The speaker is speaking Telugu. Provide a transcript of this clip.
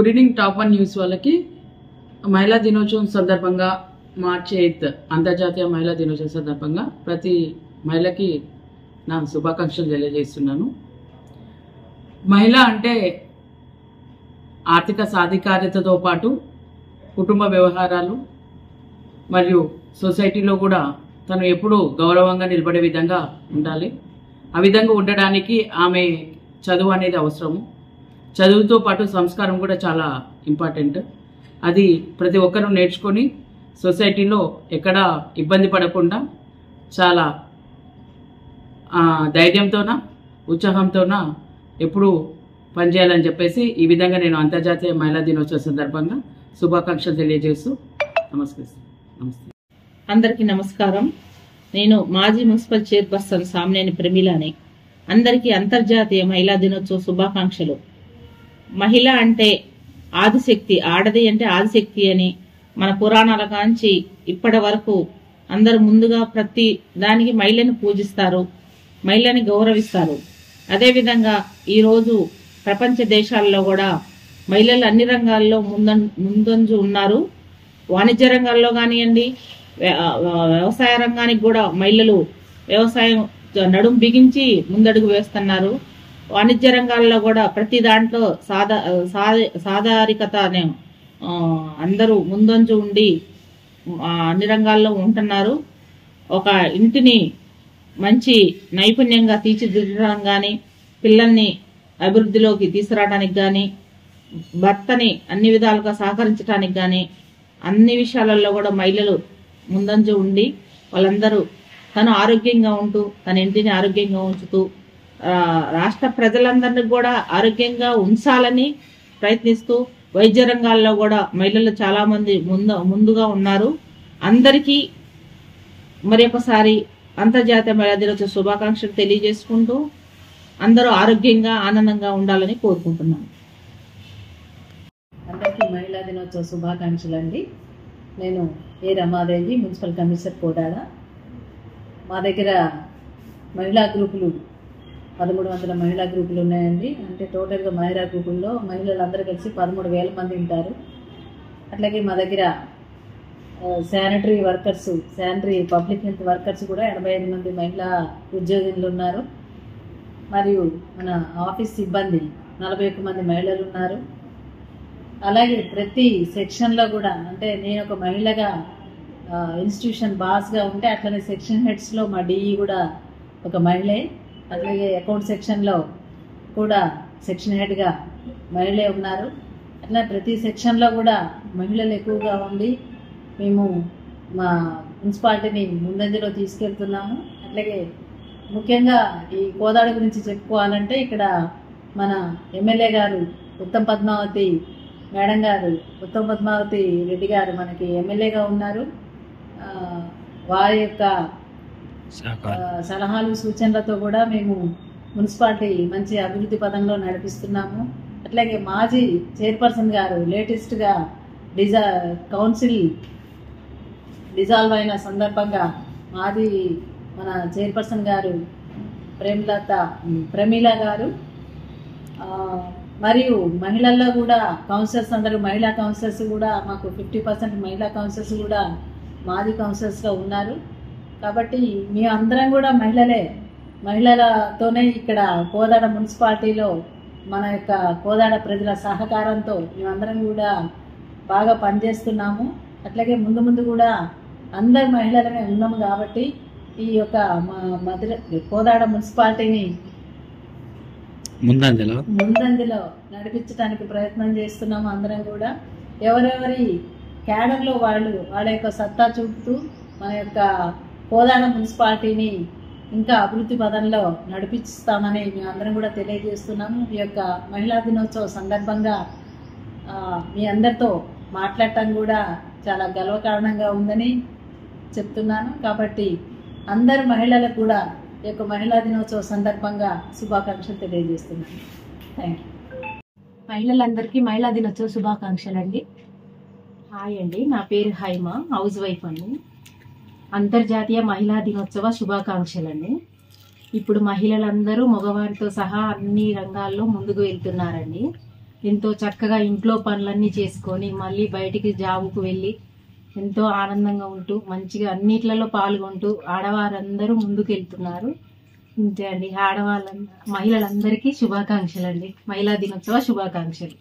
గుడ్ ఈవినింగ్ టాప్ 1 న్యూస్ వాళ్ళకి మహిళా దినోత్సవం సందర్భంగా మార్చి 8 అంతర్జాతీయ మహిళా దినోత్సవం సందర్భంగా ప్రతి మహిళకి నా శుభాకాంక్షలు తెలియజేస్తున్నాను. మహిళ అంటే ఆర్థిక సాధికారతతో పాటు కుటుంబ వ్యవహారాలు మరియు సొసైటీలో కూడా తను ఎప్పుడూ గౌరవంగా నిలబడే విధంగా ఉండాలి. ఆ విధంగా ఉండడానికి ఆమె చదువు అనేది అవసరము. చదువుతో పాటు సంస్కారం కూడా చాలా ఇంపార్టెంట్. అది ప్రతి ఒక్కరూ నేర్చుకొని సొసైటీలో ఎక్కడ ఇబ్బంది పడకుండా చాలా ధైర్యంతోన ఉత్సాహంతోన ఎప్పుడు పనిచేయాలని చెప్పేసి ఈ విధంగా నేను అంతర్జాతీయ మహిళా దినోత్సవం సందర్భంగా శుభాకాంక్షలు తెలియజేస్తూ నమస్తే. అందరికీ నమస్కారం. నేను మాజీ మున్సిపల్ చైర్పర్సన్ సామ్నేని ప్రమీలాని. అందరికీ అంతర్జాతీయ మహిళా దినోత్సవ శుభాకాంక్షలు. మహిళ అంటే ఆదిశక్తి, ఆడది అంటే ఆదిశక్తి అని మన పురాణాల కాంచి ఇప్పటి వరకు అందరూ ముందుగా ప్రతి దానికి మహిళని పూజిస్తారు, మహిళని గౌరవిస్తారు. అదేవిధంగా ఈరోజు ప్రపంచ దేశాల్లో కూడా మహిళలు అన్ని రంగాల్లో ముందంజు ఉన్నారు. వాణిజ్య రంగాల్లో కానివ్వండి, వ్యవసాయ రంగానికి కూడా మహిళలు వ్యవసాయం నడుం బిగించి ముందడుగు వేస్తున్నారు. వాణిజ్య రంగాల్లో కూడా ప్రతి దాంట్లో సాధారికత అందరూ ముందంజు ఉండి అన్ని రంగాల్లో ఉంటున్నారు. ఒక ఇంటిని మంచి నైపుణ్యంగా తీర్చిదిద్దడం కానీ, పిల్లల్ని అభివృద్ధిలోకి తీసుకురావడానికి కానీ, భర్తని అన్ని విధాలుగా సహకరించడానికి కానీ, అన్ని విషయాలలో కూడా మహిళలు ముందంజు ఉండి వాళ్ళందరూ తను ఆరోగ్యంగా ఉంటూ తన ఇంటిని ఆరోగ్యంగా ఉంచుతూ రాష్ట్ర ప్రజలందరినీ కూడా ఆరోగ్యంగా ఉంచాలని ప్రయత్నిస్తూ వైద్య రంగాల్లో కూడా మహిళలు చాలా మంది ముందుగా ఉన్నారు. అందరికీ మరి ఒకసారి అంతర్జాతీయ మహిళా దినోత్సవ శుభాకాంక్షలు తెలియజేసుకుంటూ అందరూ ఆరోగ్యంగా ఆనందంగా ఉండాలని కోరుకుంటున్నాను. అందరికీ మహిళా దినోత్సవ శుభాకాంక్షలు అండి. నేను ఏ రమాదేవి, మున్సిపల్ కమిషనర్ కోడాడ. మా దగ్గర మహిళా గ్రూపులు 1300 మహిళా గ్రూపులు ఉన్నాయండి. అంటే టోటల్గా మహిళా గ్రూపుల్లో మహిళలందరూ కలిసి 13,000 మంది ఉంటారు. అట్లాగే మా దగ్గర sanitary workers, sanitary public health workers కూడా 85 మంది మహిళా ఉద్యోగులు ఉన్నారు. మరియు మన ఆఫీస్ సిబ్బంది 41 మంది మహిళలు ఉన్నారు. అలాగే ప్రతి సెక్షన్లో కూడా, అంటే నేను ఒక మహిళగా ఇన్స్టిట్యూషన్ బాస్గా ఉంటే అట్లనే సెక్షన్ హెడ్స్లో మా డిఈ కూడా ఒక మహిళే. అట్లాగే అకౌంట్ సెక్షన్లో కూడా సెక్షన్ హెడ్గా మహిళే ఉన్నారు. అట్లా ప్రతి సెక్షన్లో కూడా మహిళలు ఎక్కువగా ఉండి మేము మా మున్సిపాలిటీని ముందంజలో తీసుకెళ్తున్నాము. అట్లాగే ముఖ్యంగా ఈ కోదాడ గురించి చెప్పుకోవాలంటే ఇక్కడ మన ఎమ్మెల్యే గారు ఉత్తమ్ పద్మావతి మేడం గారు, ఉత్తమ్ పద్మావతి రెడ్డి గారు మనకి ఎమ్మెల్యేగా ఉన్నారు. వారి యొక్క సలహాలు సూచనలతో కూడా మేము మున్సిపాలిటీ మంచి అభివృద్ధి పదంలో నడిపిస్తున్నాము. అట్లాగే మాజీ చైర్పర్సన్ గారు లేటెస్ట్గా కౌన్సిల్ డిజాల్వ్ అయిన సందర్భంగా మాజీ మన చైర్పర్సన్ గారు ప్రమీల గారు మరియు మహిళల్లో కూడా కౌన్సిలర్స్ అందరూ మహిళా కౌన్సిలర్స్ కూడా మాకు 50% మహిళా కౌన్సిలర్స్ కూడా మాజీ కౌన్సిలర్స్గా ఉన్నారు. కాబట్టి మేమందరం కూడా మహిళలతోనే ఇక్కడ కోదాడ మున్సిపాలిటీలో మన యొక్క కోదాడ ప్రజల సహకారంతో మేమందరం కూడా బాగా పనిచేస్తున్నాము. అట్లాగే ముందు కూడా అందరు మహిళలమే ఉన్నాము కాబట్టి ఈ యొక్క కోదాడ మున్సిపాలిటీని ముందంజలో నడిపించడానికి ప్రయత్నం చేస్తున్నాము. అందరం కూడా ఎవరెవరి క్యాడర్లో వాళ్ళ యొక్క సత్తా చూపుతూ మన యొక్క కోదాడ మున్సిపాలిటీని ఇంకా అభివృద్ధి పదంలో నడిపిస్తామని మేము అందరం కూడా తెలియజేస్తున్నాము. ఈ యొక్క మహిళా దినోత్సవ సందర్భంగా మీ అందరితో మాట్లాడటం కూడా చాలా గర్వకారణంగా ఉందని చెప్తున్నాను. కాబట్టి అందరు మహిళలకు కూడా ఈ యొక్క మహిళా దినోత్సవ సందర్భంగా శుభాకాంక్షలు తెలియజేస్తున్నాను. Thank you. మహిళలందరికీ మహిళా దినోత్సవ శుభాకాంక్షలు అండి. హాయ్ అండి, నా పేరు హైమ, హౌస్ వైఫ్ అండి. అంతర్జాతీయ మహిళా దినోత్సవ శుభాకాంక్షలండి. ఇప్పుడు మహిళలందరూ మగవారితో సహా అన్ని రంగాల్లో ముందుకు వెళ్తున్నారండి. ఎంతో చక్కగా ఇంట్లో పనులన్నీ చేసుకొని మళ్ళీ బయటికి జాబుకు వెళ్ళి ఎంతో ఆనందంగా ఉంటూ మంచిగా అన్నిట్లలో పాల్గొంటూ ఆడవారందరూ ముందుకెళ్తున్నారు. ఇంతే అండి. మహిళలందరికీ శుభాకాంక్షలు అండి. మహిళా దినోత్సవ శుభాకాంక్షలు.